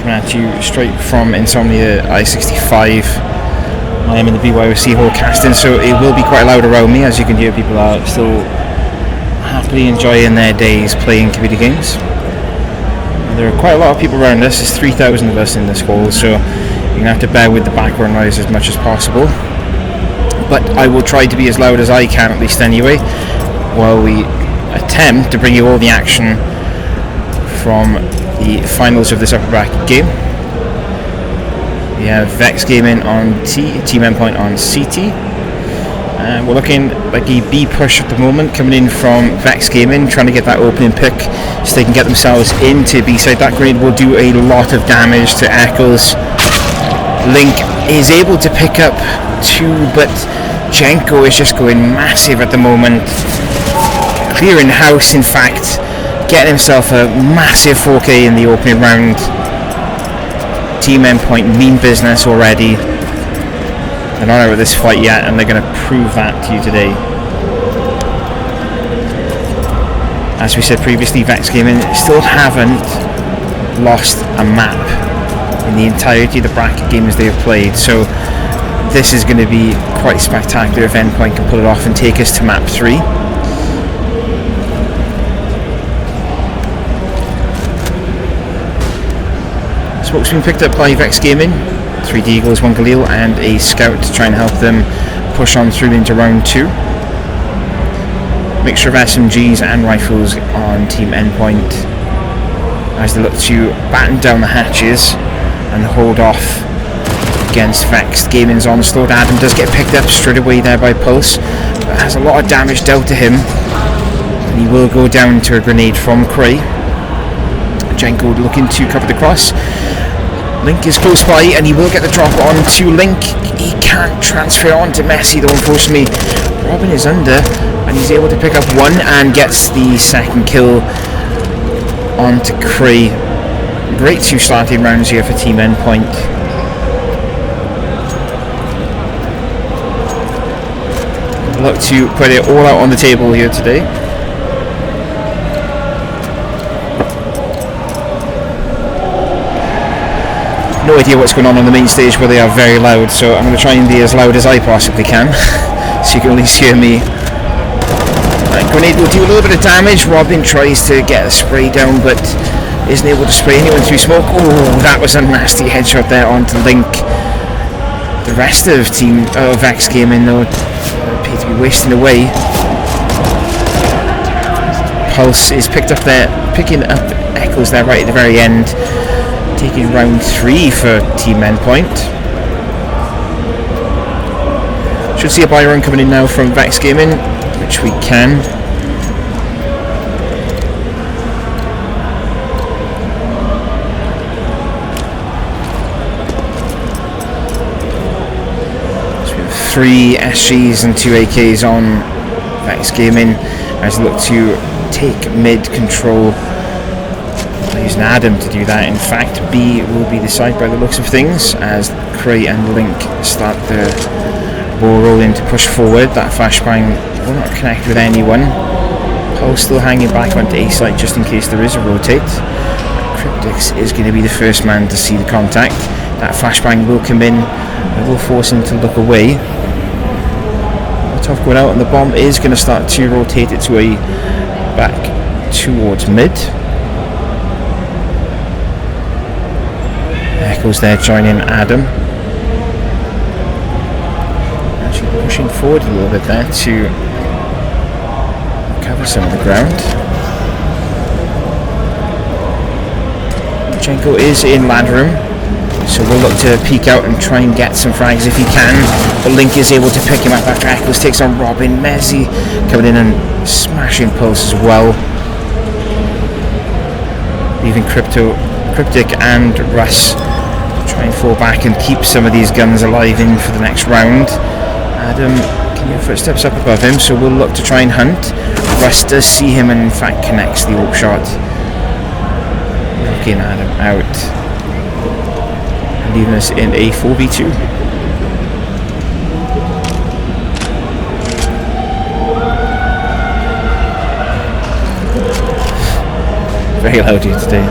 Coming at you straight from Insomnia I-65. I am in the BYOC hall casting, so it will be quite loud around me. As you can hear, people are still happily enjoying their days playing computer games. There are quite a lot of people around us. There's 3,000 of us in this hall, so you're going to have to bear with the background noise as much as possible. But I will try to be as loud as I can, at least anyway, while we attempt to bring you all the action from the finals of this upper bracket game. We have Vexed Gaming on T, Team Endpoint on CT. We're looking like a B push at the moment, coming in from Vexed Gaming, trying to get that opening pick so they can get themselves into B-side. That grenade will do a lot of damage to Eccles. Link is able to pick up 2, but Jenko is just going massive at the moment. Clearing house, in fact, getting himself a massive 4K in the opening round. Team Endpoint mean business already. They're not out of this fight yet, and they're going to prove that to you today. As we said previously, Vexed Gaming still haven't lost a map in the entirety of the bracket games they have played, so this is going to be quite spectacular if Endpoint can pull it off and take us to map 3. Smoke's been picked up by Vexed Gaming. 3 Deagles, 1 Galil and a Scout to try and help them push on through into round 2. Mixture of SMGs and rifles on Team Endpoint as they look to batten down the hatches and hold off against Vexed Gaming's onslaught. Adam does get picked up straight away there by Pulse, but has a lot of damage dealt to him, and he will go down to a grenade from Cray. Jenko looking to cover the cross. Link is close by, and he will get the drop on to Link. He can't transfer on to Messi though, unfortunately. Robin is under, and he's able to pick up 1 and gets the second kill onto Cray. Great 2 starting rounds here for Team Endpoint. Look to put it all out on the table here today. No idea what's going on the main stage, where they are very loud, so I'm going to try and be as loud as I possibly can so you can at least hear me. Right, grenade will do a little bit of damage. Robin tries to get a spray down but isn't able to spray anyone through smoke. Oh, that was a nasty headshot there onto Link. The rest of Team Vexed Gaming though appear to be wasting away. Pulse is picked up there, picking up Eccles there right at the very end, taking round 3 for Team Endpoint. Should see a buy run coming in now from Vexed Gaming, which we can. So we have 3 SGs and 2 AKs on Vexed Gaming as they look to take mid control. Using Adam to do that. In fact, B will be the side by the looks of things as Cray and Link start the ball rolling to push forward. That flashbang will not connect with anyone. Pulse still hanging back onto A side just in case there is a rotate. Cryptix is going to be the first man to see the contact. That flashbang will come in and will force him to look away. Tough going out, and the bomb is going to start to rotate its way back towards mid. Echoes there joining Adam. Actually pushing forward a little bit there to cover some of the ground. Jenko is in ladder room, so we'll look to peek out and try and get some frags if he can. But Link is able to pick him up after Echoes takes on Robin. Messi coming in and smashing Pulse as well, leaving Cryptic and Russ try and fall back and keep some of these guns alive in for the next round. Adam can hear footsteps up above him, so we'll look to try and hunt. Russ does see him and in fact connects the AWP shot, knocking Adam out, leaving us in a 4v2. Very loud here today.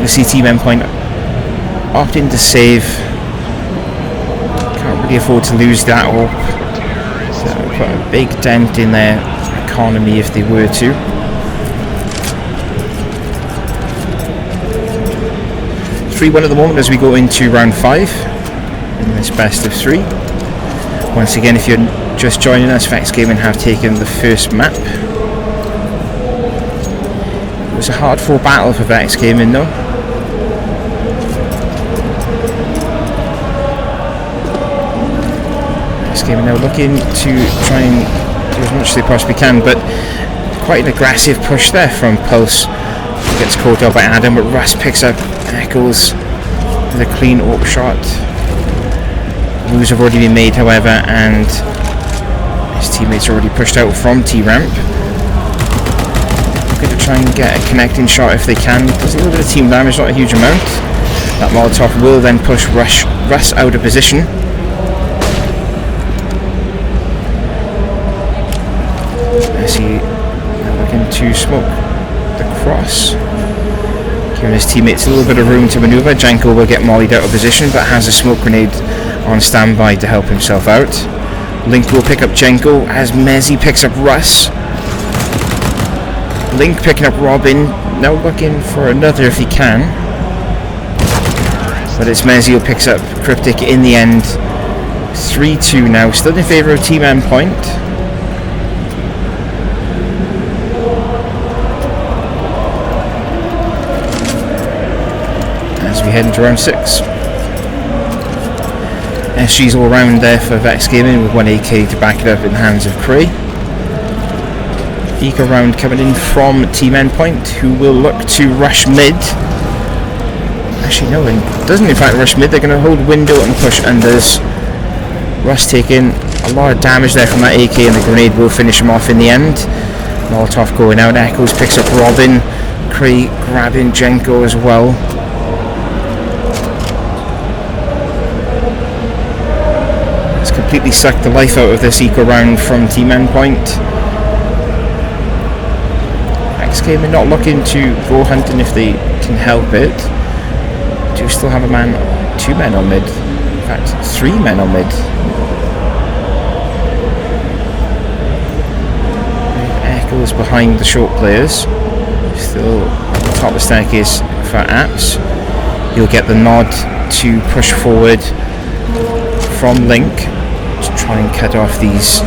You see Team Endpoint opting to save. Can't really afford to lose that up. So that would put a big dent in their economy if they were to. 3-1 at the moment as we go into round 5 in this best of 3. Once again, if you're just joining us, Vexed Gaming have taken the first map. It was a hard-fought battle for Vexed Gaming though. Vexed Gaming now looking to try and do as much as they possibly can, but quite an aggressive push there from Pulse. Gets caught out by Adam, but Russ picks up Eccles with a clean AWP shot. Moves have already been made, however, and his teammates are already pushed out from T-Ramp. Looking to try and get a connecting shot if they can. Does a little bit of team damage, not a huge amount. That Molotov will then push Russ out of position. As he now looking to smoke the cross, giving his teammates a little bit of room to maneuver. Janko will get mollied out of position, but has a smoke grenade on standby to help himself out. Link will pick up Janko as Mezzy picks up Russ. Link picking up Robin, now looking for another if he can. But it's Mezzy who picks up Cryptic in the end. 3-2 now, still in favour of Team Endpoint. As we head into round 6. SG's all round there for Vexed Gaming with 1 AK to back it up in the hands of Cray. Eco round coming in from Team Endpoint, who will look to rush mid. Actually no, it doesn't in fact rush mid, they're going to hold window and push unders. Russ taking a lot of damage there from that AK, and the grenade will finish him off in the end. Molotov going out, Echoes picks up Robin, Cray grabbing Jenko as well. Completely sucked the life out of this eco round from Team Endpoint. Vexed Gaming not looking to go hunting if they can help it. Do still have 2 men on mid. In fact, 3 men on mid. Echoes behind the short players. Still at the top of the staircase for Apps. He'll get the nod to push forward from Link to try and cut off these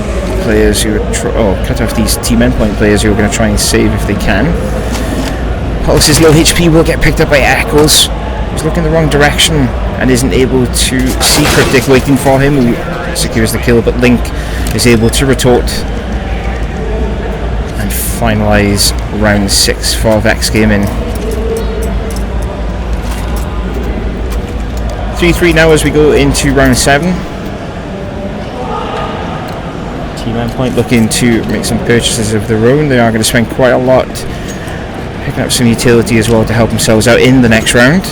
players who are cut off these Team Endpoint players who are going to try and save if they can. Pulse's low HP will get picked up by Eccles, who's looking the wrong direction and isn't able to see Cryptic waiting for him, who secures the kill, but Link is able to retort and finalise round 6 for Vexed Gaming. 3-3 now as we go into round 7. Team Endpoint looking to make some purchases of their own. They are going to spend quite a lot picking up some utility as well to help themselves out in the next round.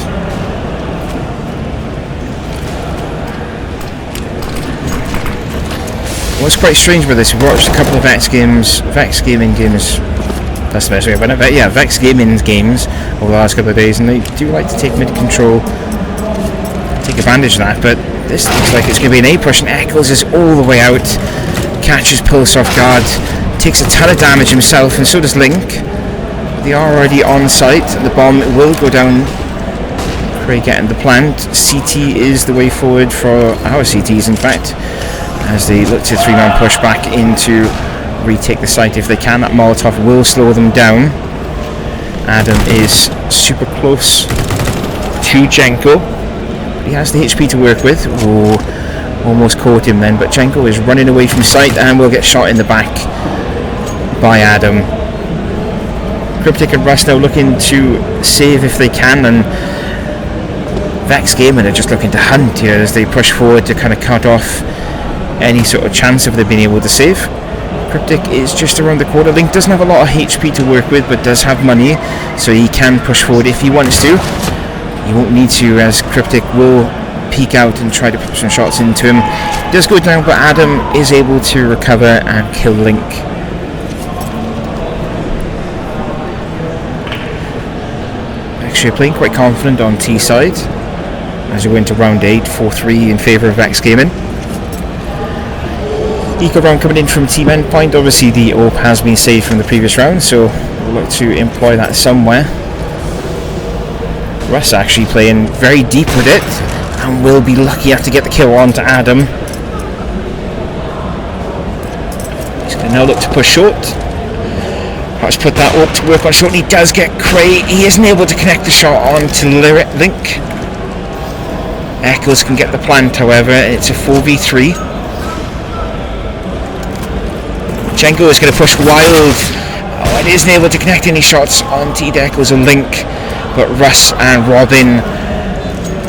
What's quite strange with this, we've watched a couple of Vexed Gaming games, that's the best way about it, but yeah, Vexed Gaming's games over the last couple of days, and they do like to take mid control, take advantage of that, but this looks like it's going to be an A push, and Eccles is all the way out. Catches Pulse off guard, takes a ton of damage himself, and so does Link. They are already on site. The bomb will go down. Cray getting the plant. CT is the way forward for our CTs, in fact, as they look to 3-man push back in to retake the site if they can. That Molotov will slow them down. Adam is super close to Jenko. He has the HP to work with. Ooh. Almost caught him then, but Jenko is running away from sight and will get shot in the back by Adam. Cryptic and Russ now looking to save if they can, and Vexed Gaming are just looking to hunt here as they push forward to kind of cut off any sort of chance of them being able to save. Cryptic is just around the corner. Link doesn't have a lot of HP to work with, but does have money, so he can push forward if he wants to. He won't need to, as Cryptic will peek out and try to put some shots into him. Does go down, but Adam is able to recover and kill Link. actually playing quite confident on T side as we go into round 8, 4-3 in favour of Vexed Gaming. Eco round coming in from Team Endpoint. Obviously the AWP has been saved from the previous round, so we'll look to employ that somewhere. Russ actually playing very deep with it and will be lucky enough to get the kill on to Adam. He's going to now look to push short. Let's put that AWP to work on short. He does get Cray. He isn't able to connect the shot on to Link. Echoes can get the plant, however. It's a 4v3. Jenko is going to push wild. Oh, it isn't able to connect any shots onto Echoes and Link, but Russ and Robin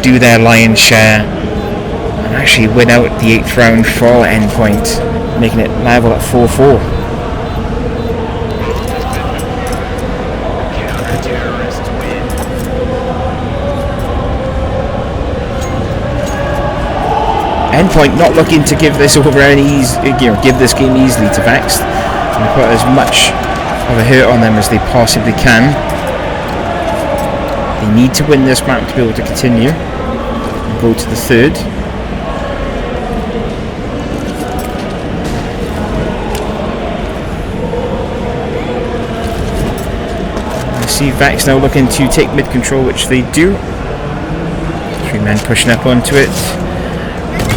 do their lion's share and actually win out the 8th round for Endpoint, making it level at 4-4. Endpoint not looking to give this over give this game easily to Vexed and put as much of a hurt on them as they possibly can. They need to win this map to be able to continue and go to the 3rd. I see Vex now looking to take mid control, which they do. 3 men pushing up onto it.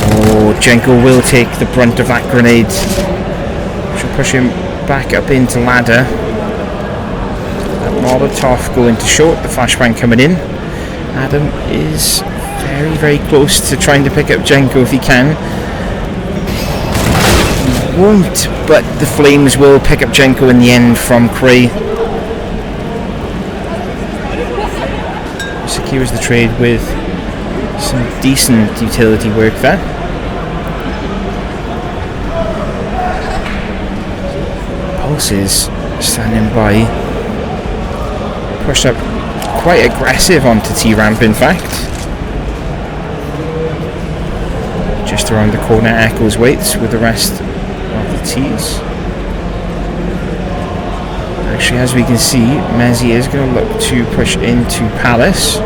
Oh, Jenko will take the brunt of that grenade. She'll push him back up into ladder. That Molotov going to short, the flashbang coming in. Adam is very, very close to trying to pick up Jenko if he can. He won't, but the Flames will pick up Jenko in the end from Cray. Secures the trade with some decent utility work there. Pulses standing by, pushed up quite aggressive onto T-ramp in fact. Just around the corner, Echoes waits with the rest of the T's. Actually, as we can see, Mezzi is going to look to push into Palace.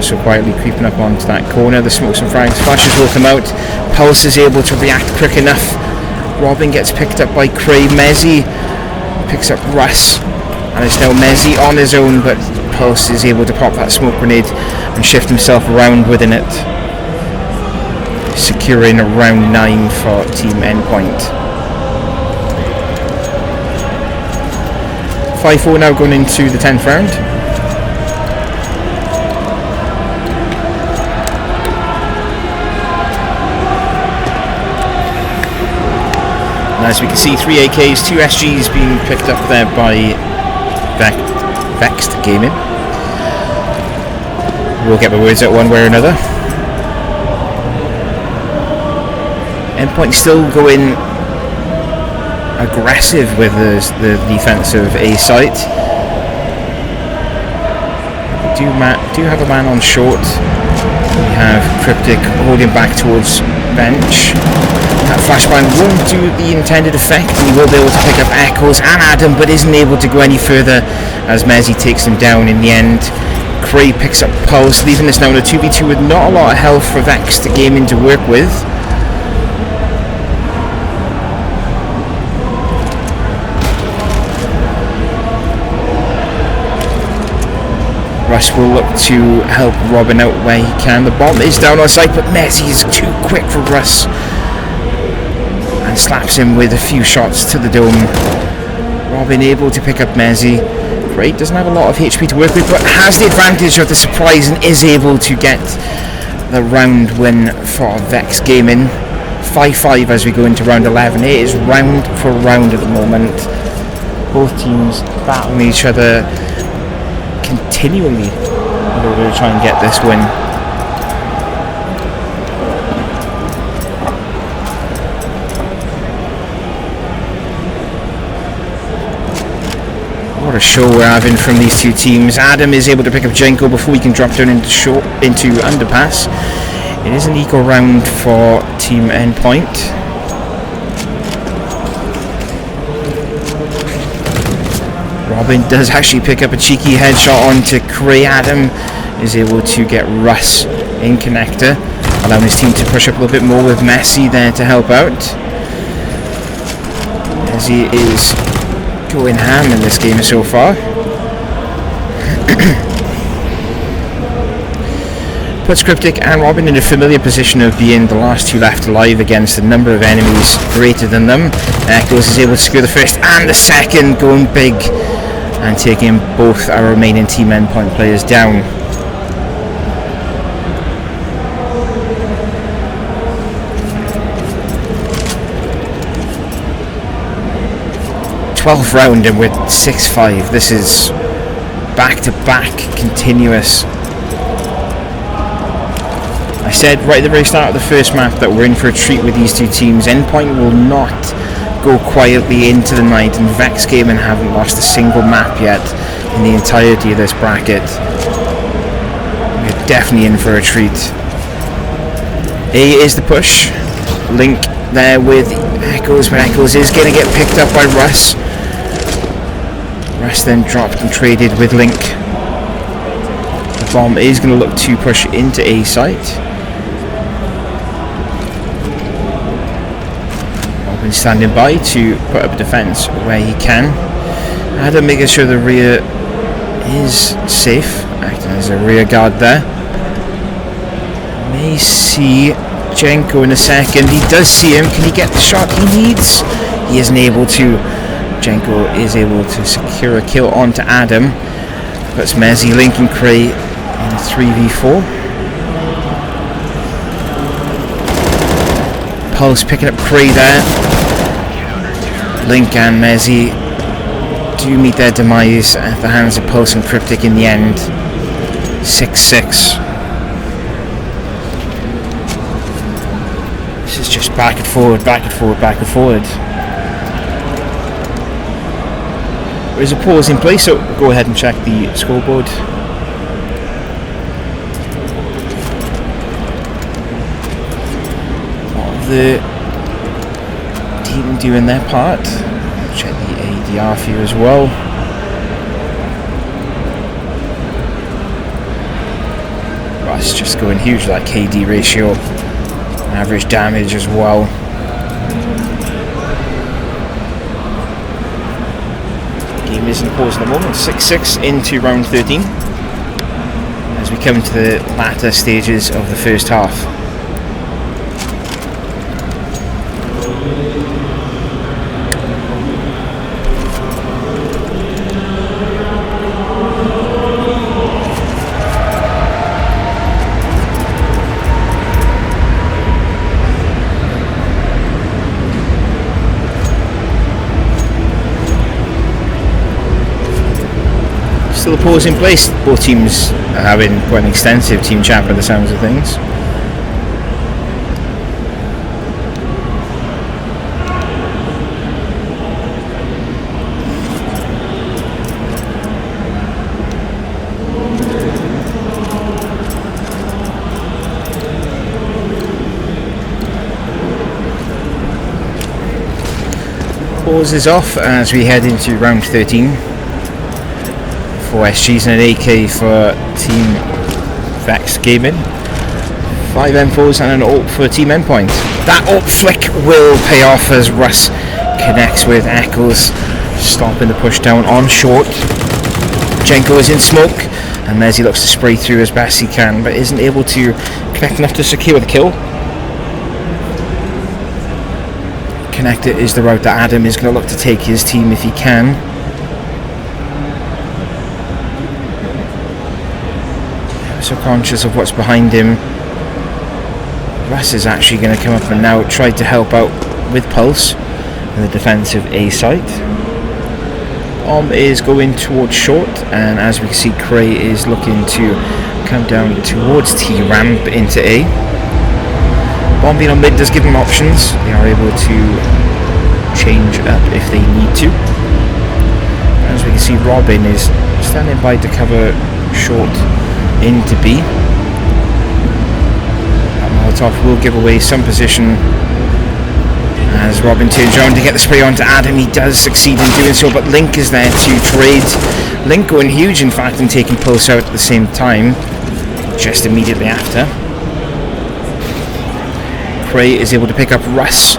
So quietly creeping up onto that corner. The smokes and frags, flashes will come out. Pulse is able to react quick enough. Robin gets picked up by Cray. Mezzi picks up Russ, and it's now Mezzi on his own, but Pulse is able to pop that smoke grenade and shift himself around within it, securing round 9 for Team Endpoint. 5-4 now going into the 10th round. And as we can see, 3 AKs, 2 SGs being picked up there by Vexed Gaming. We'll get the words out one way or another. Endpoint still going aggressive with the defense of A site. We do have a man on short. We have Cryptic holding back towards bench. That flashbang won't do the intended effect, and he will be able to pick up Echoes and Adam, but isn't able to go any further as Mezzi takes him down in the end. Cray picks up Pulse, leaving us now in a 2v2 with not a lot of health for Vex to Gaming to work with. Russ will look to help Robin out where he can. The bomb is down on site, but Mezzi is too quick for Russ and slaps him with a few shots to the dome. Robin able to pick up Mezzi. Great, doesn't have a lot of HP to work with, but has the advantage of the surprise and is able to get the round win for Vex Gaming. 5-5 as we go into round 11. It is round for round at the moment. Both teams battling each other continually in order to try and get this win. What a show we're having from these two teams. Adam is able to pick up Jenko before he can drop down into underpass. It is an eco round for Team Endpoint. Robin does actually pick up a cheeky headshot onto Cray. Adam is able to get Russ in connector, allowing his team to push up a little bit more with Messi there to help out. As he is going ham in this game so far. Puts Cryptic and Robin in a familiar position of being the last two left alive against a number of enemies greater than them. Echoes is able to secure the first and the second, going big and taking both our remaining team endpoint players down. Twelfth round and we're 6-5. This is back-to-back continuous. I said right at the very start of the first map that we're in for a treat with these two teams. Endpoint will not go quietly into the night, and Vexed Gaming haven't lost a single map yet in the entirety of this bracket. We're definitely in for a treat. A is the push. Link there with Echoes, but Echoes is going to get picked up by Russ. Russ then dropped and traded with Link. The bomb is going to look to push into A site. Robin standing by to put up a defense where he can. Adam making sure the rear is safe, acting as a rear guard there. May see Jenko in a second. He does see him. Can he get the shot he needs? He isn't able to. Jenko is able to secure a kill onto Adam. Puts Mezzi, Link and Cray in a 3v4. Pulse picking up Cray there. Link and Mezzi do meet their demise at the hands of Pulse and Cryptic in the end. 6-6. This is just back and forward, back and forward, back and forward. There is a pause in place, so go ahead and check the scoreboard. The team doing their part. Check the ADR for you as well. Russ just going huge, that KD ratio. Average damage as well. Game is in pause at the moment. 6-6 into round 13 as we come to the latter stages of the first half. Still a pause in place. Both teams are having quite an extensive team chat by the sounds of things. Pause is off as we head into round 13. 4 SGs and an AK for Team Vexed Gaming. 5 M4s and an AWP for Team Endpoint. That AWP flick will pay off as Russ connects with Eccles, stopping the push down on short. Jenko is in smoke, and Mezzi looks to spray through as best he can, but isn't able to connect enough to secure the kill. Connector is the route that Adam is going to look to take his team if he can. So conscious of what's behind him. Russ is actually going to come up and now try to help out with Pulse in the defensive A site. Is going towards short, and as we can see, Cray is looking to come down towards T ramp into A. Bomb being on mid does give them options. They are able to change up if they need to. As we can see, Robin is standing by to cover short into B. That Molotov will give away some position as As Robin turns around to get the spray onto Adam, he does succeed in doing so, but Link is there to trade. Link going huge, in fact, and taking Pulse out at the same time, just immediately after. Cray is able to pick up Russ.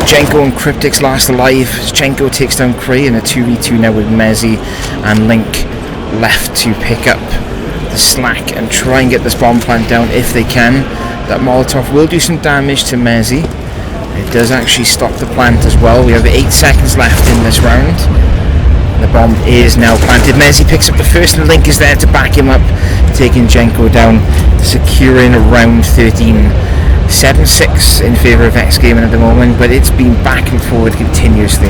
Jenko and Cryptic's last alive. Jenko takes down Cray in a 2v2 now with Mezzy and Link left to pick up the slack and try and get this bomb plant down if they can. That Molotov will do some damage to Mezzy. It does actually stop the plant as well. We have 8 seconds left in this round. The bomb is now planted. Mezzy picks up the first and Link is there to back him up, taking Jenko down, securing round 13. 7-6 in favour of Vexed Gaming at the moment, but it's been back and forward continuously.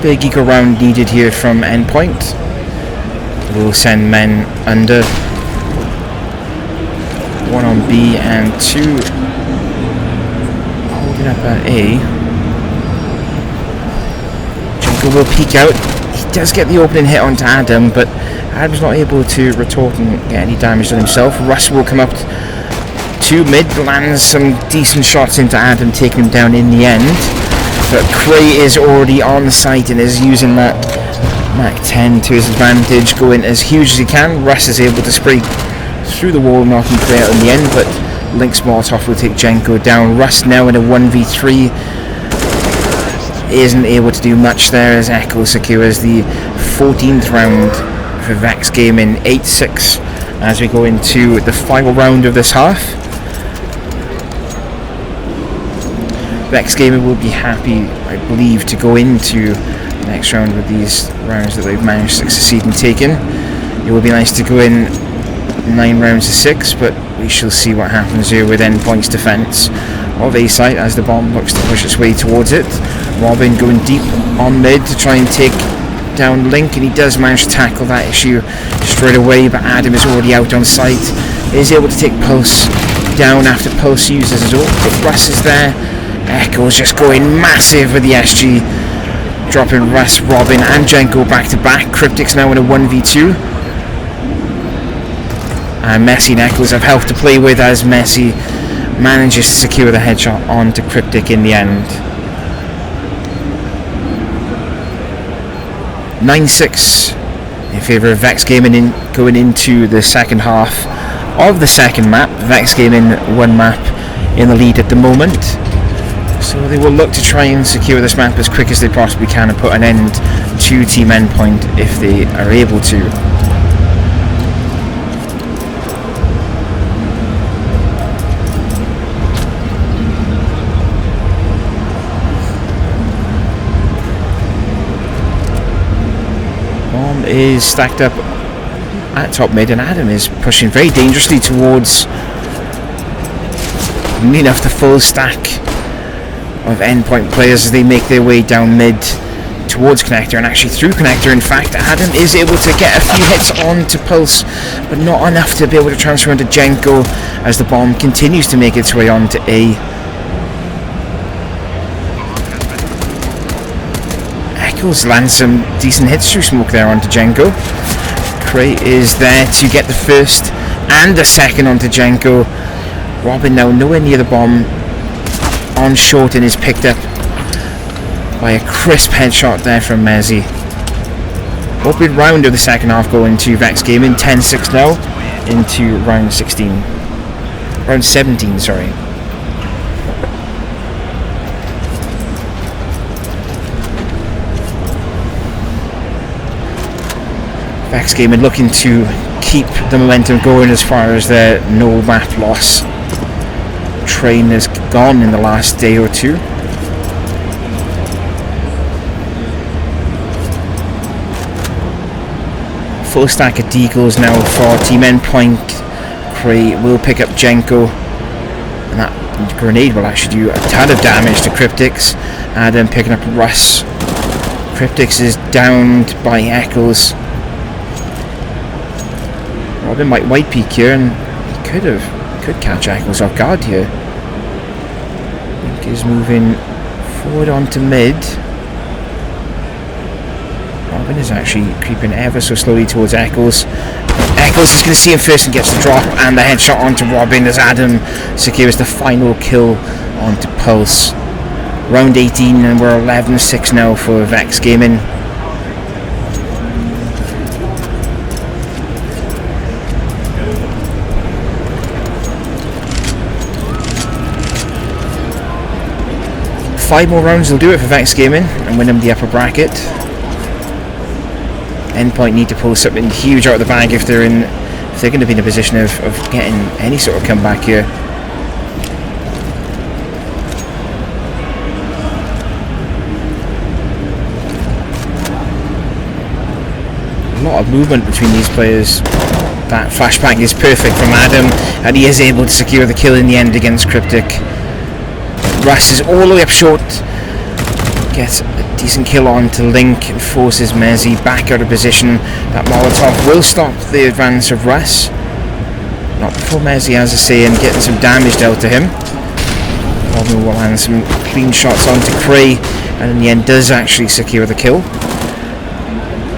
Big eco round needed here from Endpoint. We'll send men under. 1 on B and 2 up at A. Jenko will peek out. He does get the opening hit onto Adam, but Adam's not able to retort and get any damage on himself. Russ will come up to mid, lands some decent shots into Adam, taking him down in the end. But Cray is already on site and is using that Mac 10 to his advantage, going as huge as he can. Russ is able to spray through the wall, knocking Cray out in the end, but Link's Molotov will take Jenko down. Russ now in a 1v3 isn't able to do much there as Echo secures the 14th round for Vexed Gaming, 8-6 as we go into the final round of this half. Vexed Gaming will be happy, I believe, to go into the next round with these rounds that they've managed to succeed in taking. It would be nice to go in 9 rounds to 6, but we shall see what happens here with Endpoint's defence of A site as the bomb looks to push its way towards it. Robin going deep on mid to try and take down Link, and he does manage to tackle that issue straight away, but Adam is already out on site. He is able to take Pulse down after Pulse uses his ult, but Russ is there. Echo's just going massive with the SG, dropping Russ, Robin and Jenko back to back. Cryptic's now in a 1v2. And Messi and Echoes have health to play with as Messi manages to secure the headshot onto Cryptic in the end. 9-6 in favour of Vexed Gaming going into the second half of the second map. Vexed Gaming 1 map in the lead at the moment. So they will look to try and secure this map as quick as they possibly can and put an end to Team Endpoint if they are able to. Is stacked up at top mid, and Adam is pushing very dangerously towards near enough the full stack of Endpoint players as they make their way down mid towards Connector and actually through Connector. In fact, Adam is able to get a few hits onto Pulse, but not enough to be able to transfer into Jenko as the bomb continues to make its way onto A. Lands some decent hits through smoke there onto Jenko. Cray is there to get the first and the second onto Jenko. Robin now nowhere near the bomb on short and is picked up by a crisp headshot there from Mezzy. Open round of the second half going to Vexed Gaming, 10-6 now into round 16. Round 17, sorry. Vexed Gaming looking to keep the momentum going as far as their no map loss train has gone in the last day or two. Full stack of deagles now for Team Endpoint. Cray will pick up Jenko, and that grenade will actually do a ton of damage to Cryptix. Adam picking up Russ. Cryptix is downed by Echoes. Robin might white peek here, and he could catch Echoes off guard here. Link is moving forward onto mid. Robin is actually creeping ever so slowly towards Eccles. Eccles is going to see him first and gets the drop, and the headshot onto Robin as Adam secures the final kill onto Pulse. Round 18, and we're 11-6 now for Vexed Gaming. Five more rounds will do it for Vexed Gaming and win them the upper bracket. Endpoint need to pull something huge out of the bag if they're going to be in a position of getting any sort of comeback here. A lot of movement between these players. That flashbang is perfect from Adam, and he is able to secure the kill in the end against Cryptic. Russ is all the way up short, gets a decent kill on to Link and forces Mezzy back out of position. That Molotov will stop the advance of Russ. Not before Mezzy, as I say, and getting some damage dealt to him. Robin will land some clean shots onto Cray, and in the end does actually secure the kill.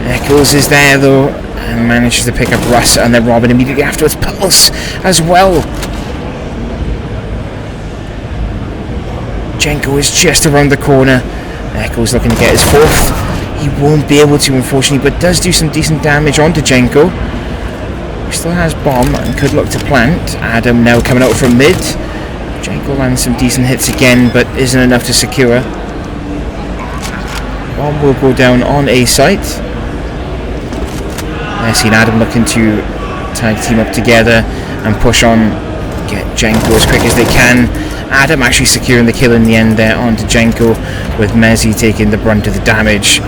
Eccles is there though, and manages to pick up Russ, and then Robin immediately afterwards. Pulse as well. Jenko is just around the corner. Eccles looking to get his fourth. He won't be able to, unfortunately, but does do some decent damage onto Jenko. He still has bomb and could look to plant. Adam now coming out from mid. Jenko lands some decent hits again, but isn't enough to secure. Bomb will go down on A site. I see Adam looking to tag team up together and push on, get Jenko as quick as they can. Adam actually securing the kill in the end there onto Jenko, with Mezzy taking the brunt of the damage.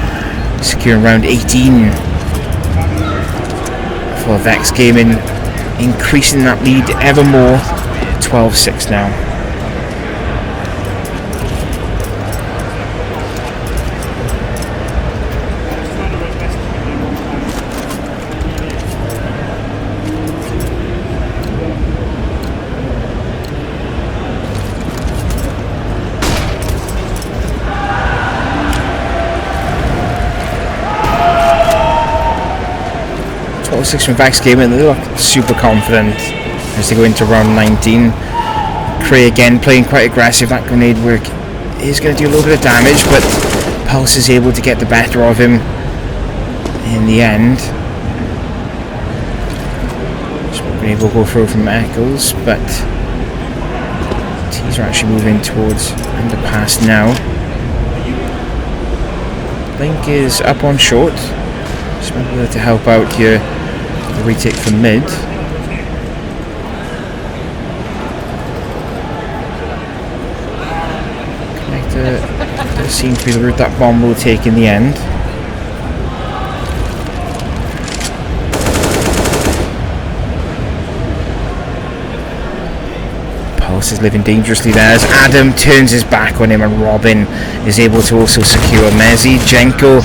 Securing round 18 for Vexed Gaming, increasing that lead ever more. 12-6 now. Six from Vexed Gaming, they look super confident as they go into round 19. Cray again playing quite aggressive. That grenade work is going to do a little bit of damage, but Pulse is able to get the better of him in the end. Smoke grenade will go through from Eccles, but T's are actually moving towards underpass now. Link is up on short, just might be able to help out here. The retake from mid. Connector does seem to be the route that bomb will take in the end. Pulse is living dangerously there as Adam turns his back on him, and Robin is able to also secure Mezzy. Jenko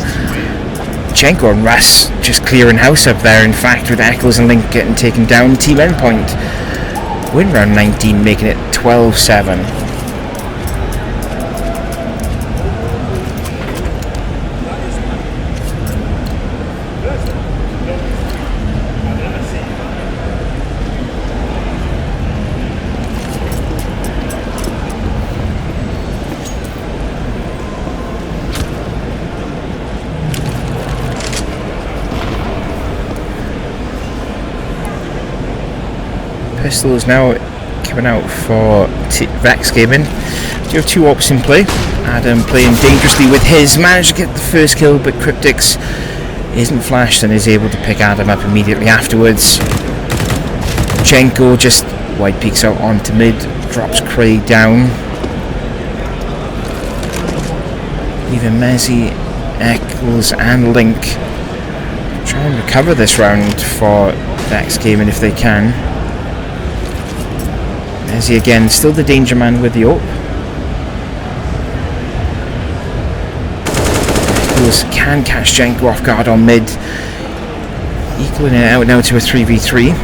and Russ just clearing house up there, in fact, with Eccles and Link getting taken down. Team Endpoint win round 19, making it 12-7. Pistol is now coming out for Vexed Gaming. You have two ops in play. Adam playing dangerously with his, managed to get the first kill, but Cryptics isn't flashed and is able to pick Adam up immediately afterwards. Jenko just wide peeks out onto mid, drops Cray down. Even Mezzy, Eccles and Link try and recover this round for Vexed Gaming if they can. Mezzy again, still the danger man with the AWP. Eccles can catch Jenko off guard on mid, equaling it out now to a 3v3.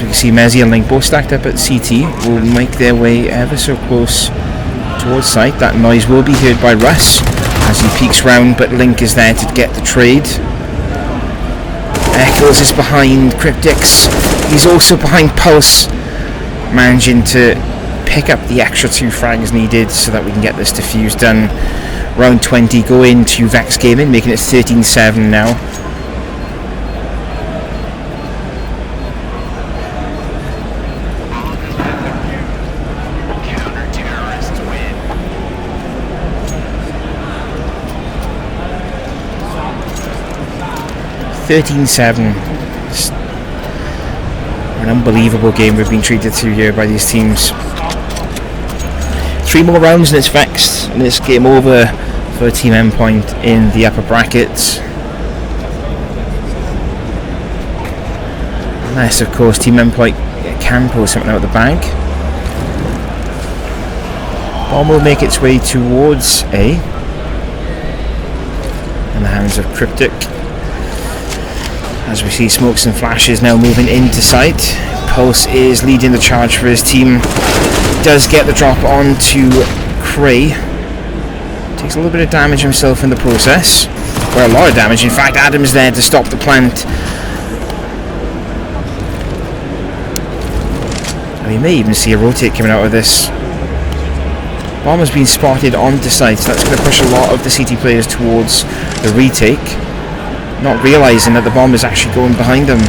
As we can see, Mezzi and Link both stacked up at CT will make their way ever so close towards site. That noise will be heard by Russ as he peeks round, but Link is there to get the trade. Eccles is behind Cryptix. He's also behind Pulse, managing to pick up the extra 2 frags needed so that we can get this defuse done. Round 20 go into Vexed Gaming, making it 13-7 now. An unbelievable game we've been treated to here by these teams. 3 more rounds and it's Vexed, and it's game over for Team Endpoint in the upper brackets. Unless, of course, Team Endpoint can pull something out of the bag. Bomb will make its way towards A in the hands of Cryptic. As we see smokes and flashes now moving into sight. Pulse is leading the charge for his team. Does get the drop onto Cray. Takes a little bit of damage himself in the process. Well, a lot of damage. In fact, Adam's there to stop the plant. And we may even see a rotate coming out of this. Bomb has been spotted onto site, so that's going to push a lot of the CT players towards the retake. Not realising that the bomb is actually going behind them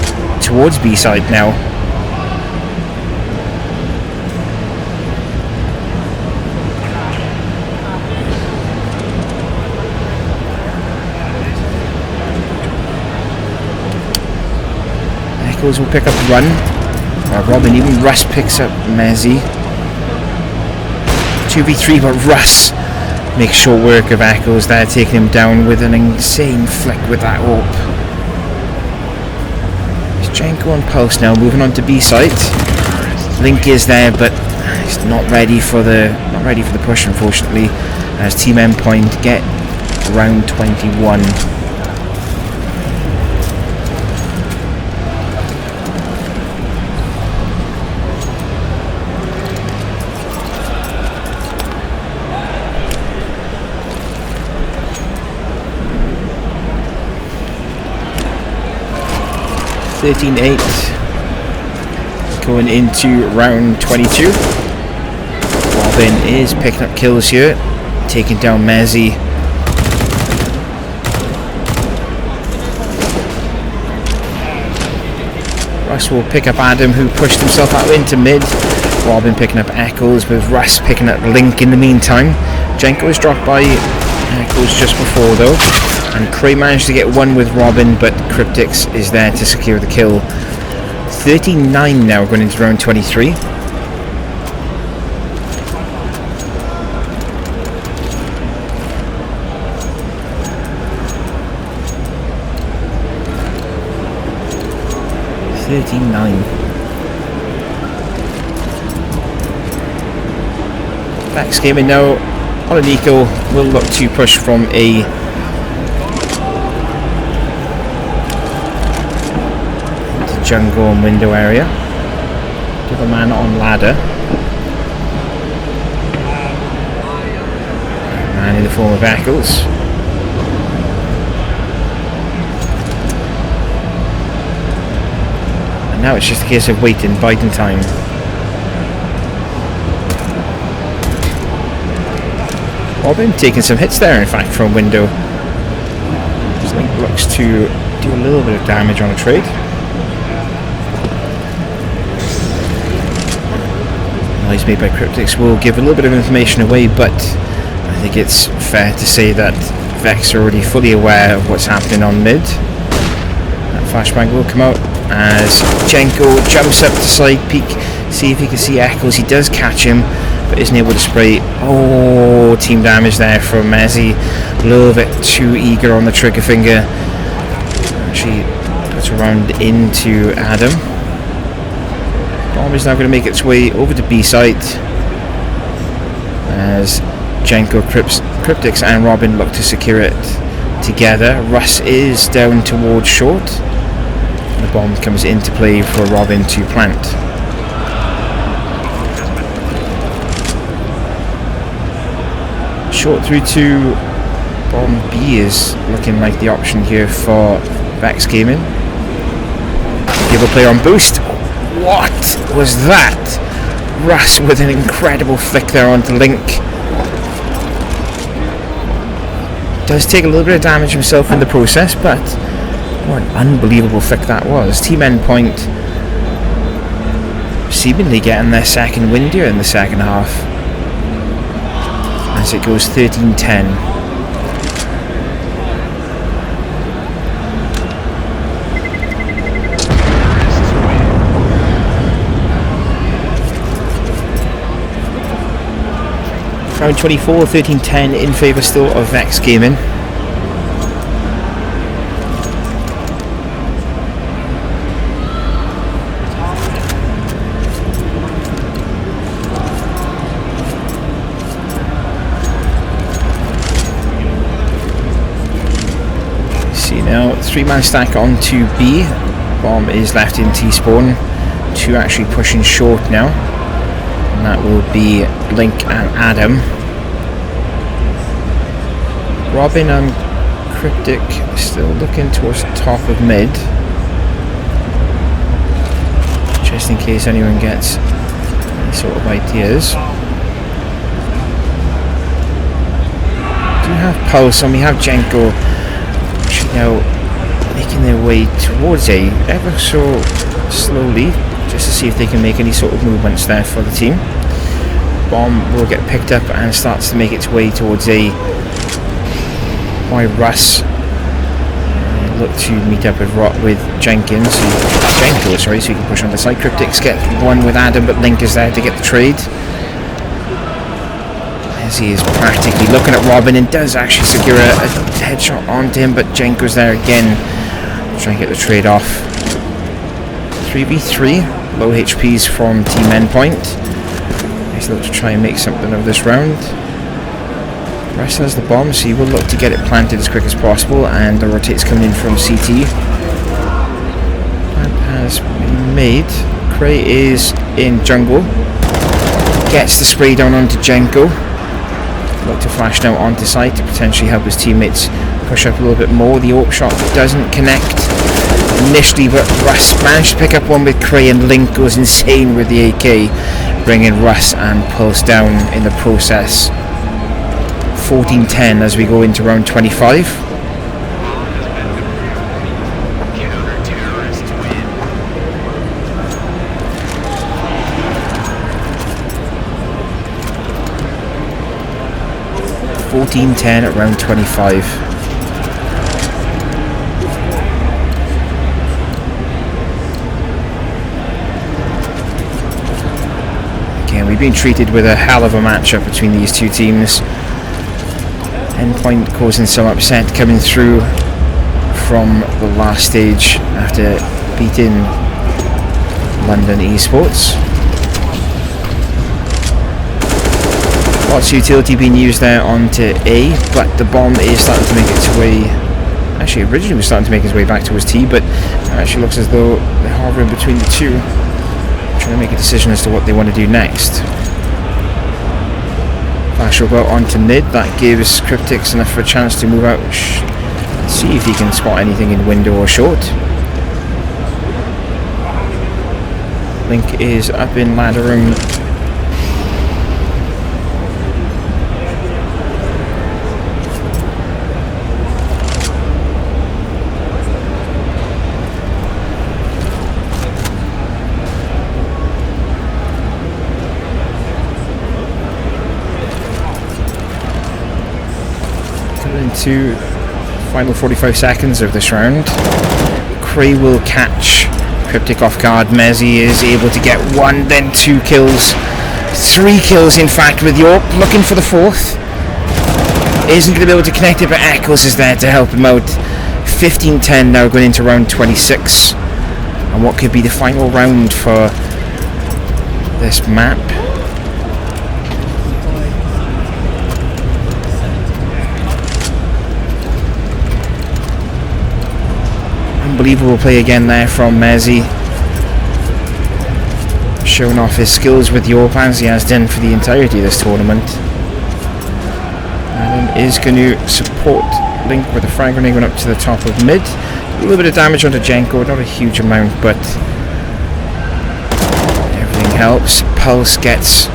towards B side now. Echoes will pick up Run. Robin, even Russ picks up Mezzi. 2v3, but Russ makes short work of Echoes there, taking him down with an insane flick with that AWP. It's Jenko and Pulse now moving on to B site. Link is there, but he's not ready for the push, unfortunately, as Team Endpoint get round 21. Going into round 22. Robin is picking up kills here, taking down Mezzi. Russ will pick up Adam, who pushed himself out into mid. Robin picking up Eccles, with Russ picking up Link in the meantime. Jenko is dropped by Eccles just before though. And Cray managed to get one with Robin, but Cryptix is there to secure the kill. 39 now going into round 23. Vexed Gaming now on an eco will look to push from A. Jungle and window area. Give a man on ladder. Man in the form of Eccles. And now it's just a case of waiting, biding time. Robin taking some hits there, in fact, from window. Link looks to do a little bit of damage on a trade. Noise made by Cryptix will give a little bit of information away, but I think it's fair to say that Vex are already fully aware of what's happening on mid. That flashbang will come out as Jenko jumps up to side peek, see if he can see Eccles. He does catch him, but isn't able to spray. Oh, team damage there from Mezzi. A little bit too eager on the trigger finger. Actually puts a round into Adam. Bomb is now going to make its way over to B site as Jenko, Cryptix and Robin look to secure it together. Russ is down towards short. The bomb comes into play for Robin to plant. Short through to bomb B is looking like the option here for Vexed Gaming. Give a player on boost. What was that? Russ with an incredible flick there onto Link. Does take a little bit of damage himself in the process, but what an unbelievable flick that was. Team Endpoint seemingly getting their second win here in the second half, as it goes 13-10. Round 24, 13-10 in favour still of Vexed Gaming. See now, 3-man stack onto B. Bomb is left in T-spawn. 2 actually pushing short now. And that will be Link and Adam. Robin and Cryptic still looking towards the top of mid, just in case anyone gets any sort of ideas. Do have Pulse, and we have Jenko now making their way towards A ever so slowly, just to see if they can make any sort of movements there for the team. Bomb will get picked up and starts to make its way towards A by Russ. Look to meet up with Jenkins, Jenko, sorry, so he can push on the side. Cryptics get one with Adam, but Link is there to get the trade, as he is practically looking at Robin and does actually secure a headshot onto him, but Jenko's there again to try and get the trade off. 3v3, low HPs from Team Endpoint. Nice look to try and make something of this round. Russ has the bomb, so he will look to get it planted as quick as possible, and the rotates coming in from CT. Plant has been made. Cray is in jungle. Gets the spray down onto Jenko. Look to flash now onto site to potentially help his teammates push up a little bit more. The AWP shot doesn't connect initially, but Russ managed to pick up one with Cray, and Link goes insane with the AK, bringing Russ and Pulse down in the process. 14-10 as we go into round 25. At round 25. Again, we've been treated with a hell of a matchup between these two teams. Endpoint causing some upset coming through from the last stage after beating London Esports. Lots of utility being used there onto A, but the bomb is starting to make its way. Actually, originally was starting to make its way back towards T, but it actually looks as though they're hovering between the two, trying to make a decision as to what they want to do next. Flash will go onto mid. That gives Cryptics enough for a chance to move out. See if he can spot anything in window or short. Link is up in ladder room. Into final 45 seconds of this round. Cray will catch Cryptic off guard. Mezzy is able to get 1, then 2 kills. 3 kills in fact with York, looking for the 4th. Isn't going to be able to connect it, but Echoes is there to help him out. 15-10 now going into round 26. And what could be the final round for this map. unbelievable play again there from Mezzi. Showing off his skills with the AWP as he has done for the entirety of this tournament. Adam is going to support Link with a frag grenade going up to the top of mid. A little bit of damage onto Jenko, not a huge amount, but everything helps. Pulse gets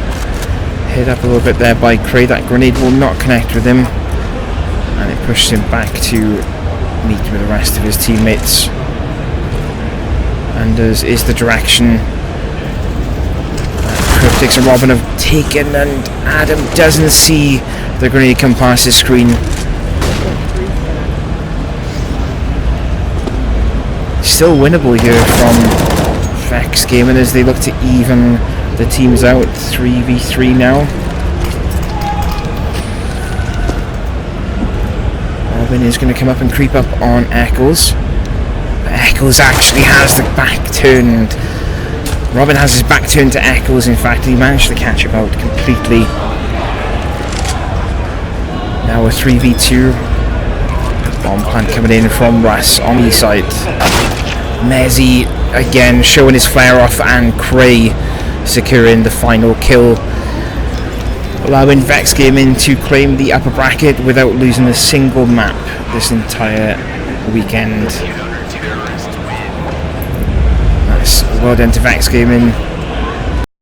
hit up a little bit there by Cray. That grenade will not connect with him, and it pushes him back to meet with the rest of his teammates. And as is the direction Cryptics and Robin have taken, and Adam doesn't see the grenade come past his screen. Still winnable here from Vexed Gaming as they look to even the teams out. 3v3 now. Robin is going to come up and creep up on Eccles. But Eccles actually has the back turned. Robin has his back turned to Eccles. In fact, he managed to catch him out completely. Now a 3v2. Bomb plant coming in from Russ on the side. Mezzi again showing his flare off, and Cray securing the final kill, allowing Vexed Gaming to claim the upper bracket without losing a single map this entire weekend. Well done to Vexed Gaming.